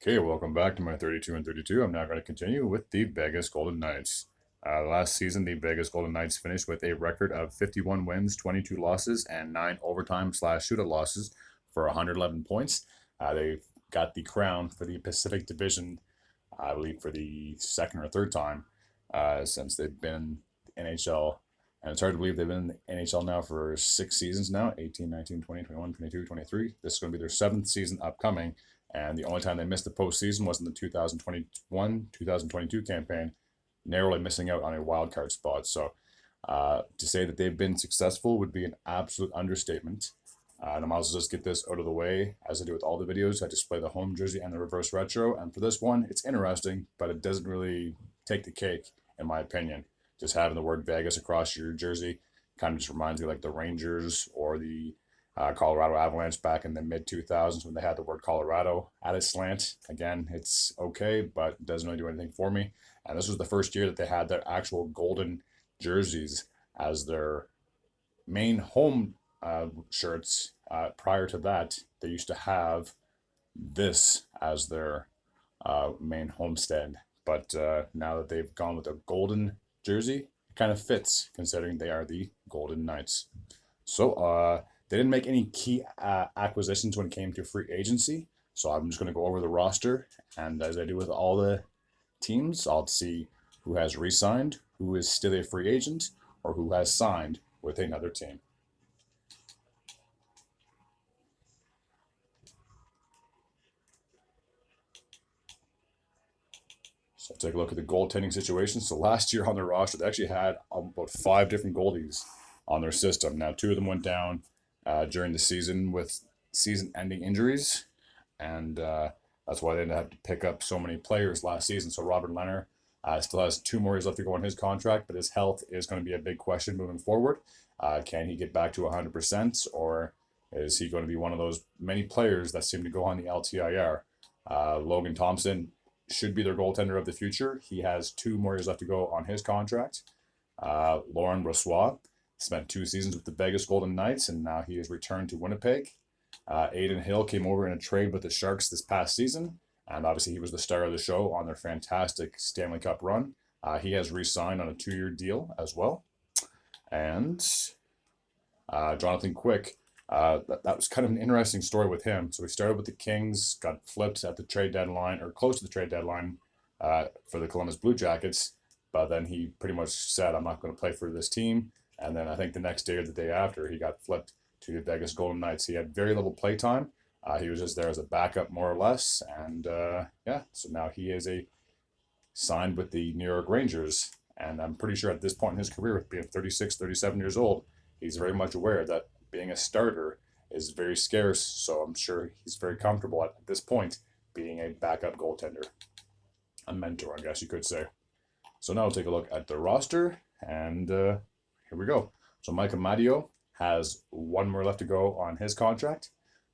Okay, welcome back to my 32 and 32. I'm now going to continue with the Vegas Golden Knights. Last season, the Vegas Golden Knights finished with a record of 51 wins, 22 losses, and 9 overtime slash shootout losses for 111 points. They got the crown for the Pacific Division, I believe, for the second or third time since they've been in NHL. And it's hard to believe they've been in the NHL now for 6 seasons now 18, 19, 20, 21, 22, 23. This is going to be their seventh season upcoming. And the only time they missed the postseason was in the 2021 2022 campaign, narrowly missing out on a wild card spot. So to say that they've been successful would be an absolute understatement. And I might as well just get this out of the way. As I do with all the videos, I display the home jersey and the reverse retro. And for this one, it's interesting, but it doesn't really take the cake, in my opinion. Just having the word Vegas across your jersey kind of just reminds me like the Rangers or the Colorado Avalanche back in the mid 2000s when they had the word Colorado at a slant. Again, it's okay, but it doesn't really do anything for me. And this was the first year that they had their actual golden jerseys as their main home shirts. Prior to that, they used to have this as their main homestand. But now that they've gone with a golden jersey, it kind of fits considering they are the Golden Knights. So they didn't make any key acquisitions when it came to free agency. So I'm just going to go over the roster. And as I do with all the teams, I'll see who has re signed, who is still a free agent, or who has signed with another team. So take a look at the goaltending situation. So last year on their roster, they actually had about 5 different goalies on their system. Now, 2 of them went down during the season with season-ending injuries, and that's why they didn't have to pick up so many players last season. So Robert Leonard still has 2 more years left to go on his contract, but his health is going to be a big question moving forward. Can he get back to 100%, or is he going to be one of those many players that seem to go on the LTIR? Logan Thompson should be their goaltender of the future. He has 2 more years left to go on his contract. Lauren Brossois spent 2 seasons with the Vegas Golden Knights, and now he has returned to Winnipeg. Aiden Hill came over in a trade with the Sharks this past season, and obviously he was the star of the show on their fantastic Stanley Cup run. He has re-signed on a 2-year deal as well. And Jonathan Quick, that was kind of an interesting story with him. So he started with the Kings, got flipped at the trade deadline, or close to the trade deadline for the Columbus Blue Jackets, but then he pretty much said, I'm not going to play for this team. And then I think the next day or the day after, he got flipped to the Vegas Golden Knights. He had very little play time. He was just there as a backup, more or less. And yeah, so now he is signed with the New York Rangers. And I'm pretty sure at this point in his career, with being 36, 37 years old, he's very much aware that being a starter is very scarce. So I'm sure he's very comfortable at this point being a backup goaltender, a mentor, I guess you could say. So now we'll take a look at the roster, and here we go. So Micah Madio has 1 more left to go on his contract.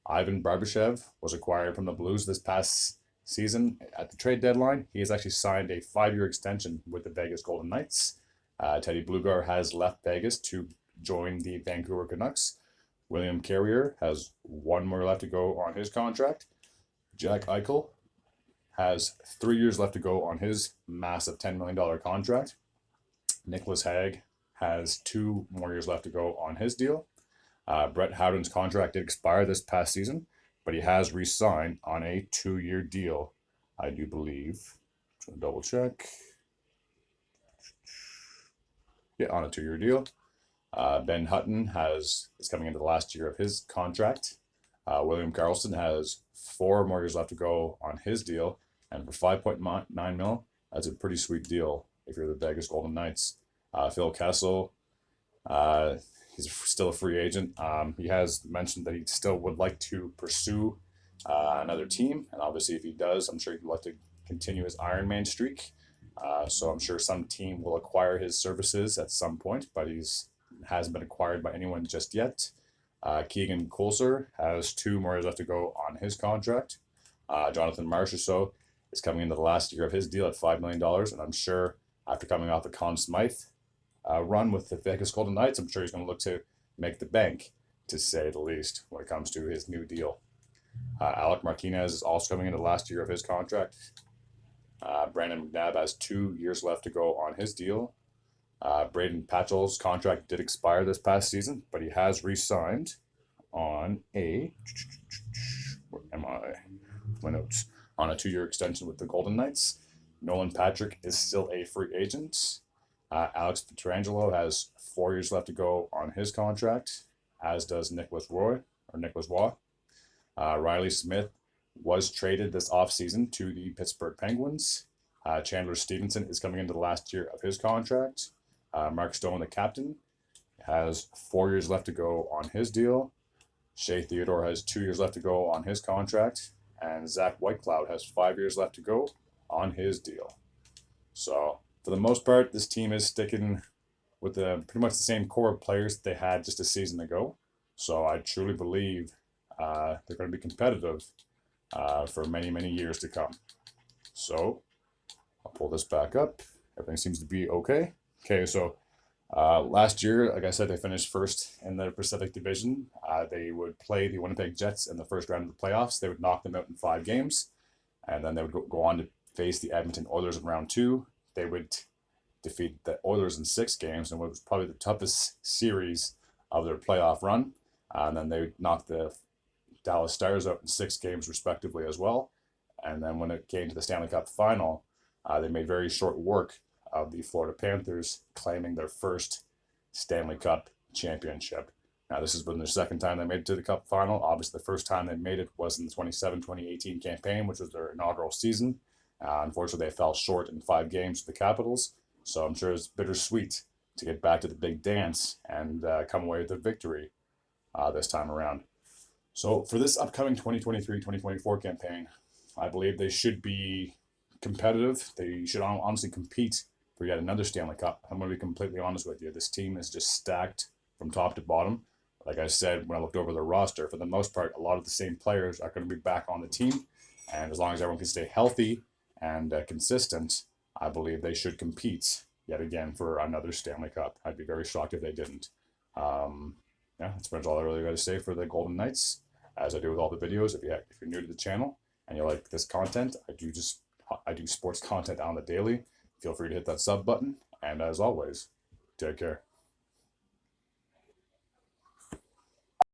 Ivan Barbashev was acquired from the Blues this past season at the trade deadline. He has actually signed a 5-year extension with the Vegas Golden Knights. Teddy Bluegar has left Vegas to join the Vancouver Canucks. William Carrier has 1 more left to go on his contract. Jack Eichel has 3 years left to go on his massive $10 million contract. Nicholas Hague has 2 more years left to go on his deal. Brett Howden's contract did expire this past season, but he has re-signed on a 2-year deal, I do believe. I'm going to double check. Yeah, on a 2-year deal. Ben Hutton is coming into the last year of his contract. William Karlsson has 4 more years left to go on his deal, and for 5.9 mil, that's a pretty sweet deal if you're the Vegas Golden Knights. Phil Kessel, he's still a free agent. He has mentioned that he still would like to pursue another team, and obviously if he does, I'm sure he'd like to continue his Iron Man streak. So I'm sure some team will acquire his services at some point, but he's hasn't been acquired by anyone just yet. Keegan Kolser has 2 more years left to go on his contract. Jonathan Marchessault is coming into the last year of his deal at $5 million, and I'm sure after coming off the Conn Smythe run with the Vegas Golden Knights, I'm sure he's going to look to make the bank, to say the least, when it comes to his new deal. Alec Martinez is also coming into the last year of his contract. Brandon McNabb has 2 years left to go on his deal. Braden Patchell's contract did expire this past season, but he has re-signed on a where am I? My notes on a 2-year extension with the Golden Knights. Nolan Patrick is still a free agent. Alex Pietrangelo has 4 years left to go on his contract, as does Nicholas Roy or Nicholas Waugh. Riley Smith was traded this offseason to the Pittsburgh Penguins. Chandler Stevenson is coming into the last year of his contract. Mark Stone, the captain, has 4 years left to go on his deal. Shea Theodore has 2 years left to go on his contract. And Zach Whitecloud has 5 years left to go on his deal. So, for the most part, this team is sticking with pretty much the same core of players that they had just a season ago. So, I truly believe they're going to be competitive for many, many years to come. So, I'll pull this back up. Everything seems to be okay. Okay, so last year, like I said, they finished first in the Pacific Division. They would play the Winnipeg Jets in the first round of the playoffs. They would knock them out in 5 games, and then they would go on to face the Edmonton Oilers in round 2. They would defeat the Oilers in 6 games, and it was probably the toughest series of their playoff run. And then they would knock the Dallas Stars out in 6 games, respectively, as well. And then when it came to the Stanley Cup final, they made very short work of the Florida Panthers, claiming their first Stanley Cup championship. Now, this has been their second time they made it to the Cup final. Obviously, the first time they made it was in the 2018 campaign, which was their inaugural season. Unfortunately, they fell short in 5 games to the Capitals. So I'm sure it's bittersweet to get back to the big dance and come away with a victory this time around. So for this upcoming 2023-2024 campaign, I believe they should be competitive. They should honestly compete for yet another Stanley Cup. I'm going to be completely honest with you. This team is just stacked from top to bottom. Like I said, when I looked over their roster, for the most part, a lot of the same players are going to be back on the team. And as long as everyone can stay healthy and consistent, I believe they should compete yet again for another Stanley Cup. I'd be very shocked if they didn't. Yeah, that's pretty much all I really got to say for the Golden Knights. As I do with all the videos, if you're new to the channel and you like this content, I do sports content on the daily. Feel free to hit that sub button. And as always, take care.